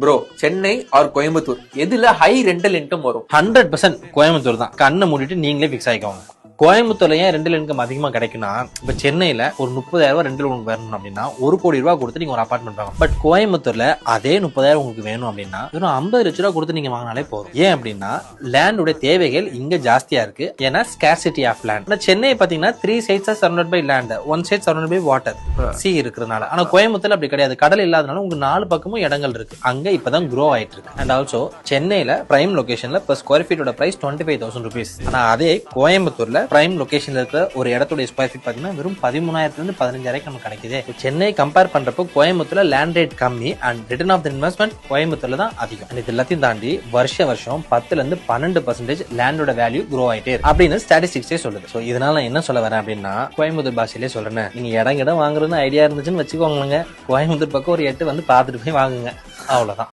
Bro, Chennai R Coimbatore எதுல high rental income வரும்? 100% கோயம்புத்தூர் தான். கண்ணை மூடிட்டு நீங்களே பிக்ஸ் ஆயிக்கோங்க. கோயம்புத்தூர்ல ஏன் ரெண்டல் இன்கம் அதிகமா கிடைக்குன்னா, இப்ப சென்னையில ஒரு 30,000 ரெண்டல் உங்களுக்கு வேணும் அப்படின்னா 1 கோடி ரூபாய் கொடுத்து நீங்க ஒரு அபார்ட்மெண்ட் வாங்க. பட் கோயம்புத்தூர்ல அதே 30,000 உங்களுக்கு வேணும் அப்படின்னா வெறும் 50 லட்ச ரூபாய் கொடுத்து நீங்க வாங்கினாலே போதும். ஏன் அப்படின்னா லேண்டோட தேவைகள் இங்க ஜாஸ்தியா இருக்கு. ஏன்னா ஸ்கேர்சிட்டி ஆஃப் லேண்ட். ஆனா சென்னை பாத்தீங்கன்னா 3 sides are surrounded by land, 1 side surrounded by water, C இருக்கிறதுனால. ஆனா கோயம்புத்தூர்ல அப்படி கிடையாது. கடல் இல்லாதனால உங்களுக்கு 4 பக்கமும் இடங்கள் இருக்கு. அங்க இப்பதான் க்ரோ ஆயிட்டு இருக்கு. அண்ட் ஆல்சோ சென்னையில பிரைம் லொகேஷன்ல per ஸ்கொயர் ஃபீட்டோட பிரைஸ் 25,000 rupees. ஆனா அதே கோயம்புத்தூர்ல பிரைம் லொகேஷன்ல இருக்கிற ஒரு இடத்துடைய ஸ்கொயர் ஃபீட் பாத்தீங்கன்னா வெறும் 13,000 இருந்து 15,000 நமக்கு கிடைக்குது. சென்னை கம்பேர் பண்றப்போ கோயம்புத்தூர்ல லேண்ட் ரேட் கம்மி and return of the investment கோயம்புத்தூர்ல தான் அதிகம். இது எல்லாத்தையும் தாண்டி வருஷம் 10ல இருந்து 12% லேண்டோட வேல்யூ க்ரோ ஆயிட்டே இருக்கு அப்படின்னு ஸ்டாட்டிஸ்டிக்ஸே சொல்லுது. சோ இதனால நான் என்ன சொல்ல வரேன் அப்படின்னா, கோயம்புத்தூர் பாஷையிலே சொல்றேன், நீங்க இடம் வாங்குறதுன்னு ஐடியா இருந்துச்சுன்னு வச்சுக்கோங்க, கோயம்புத்தூர் பக்கம் ஒரு 8 வந்து பாத்துட்டு போய் வாங்குங்க, அவ்வளவுதான்.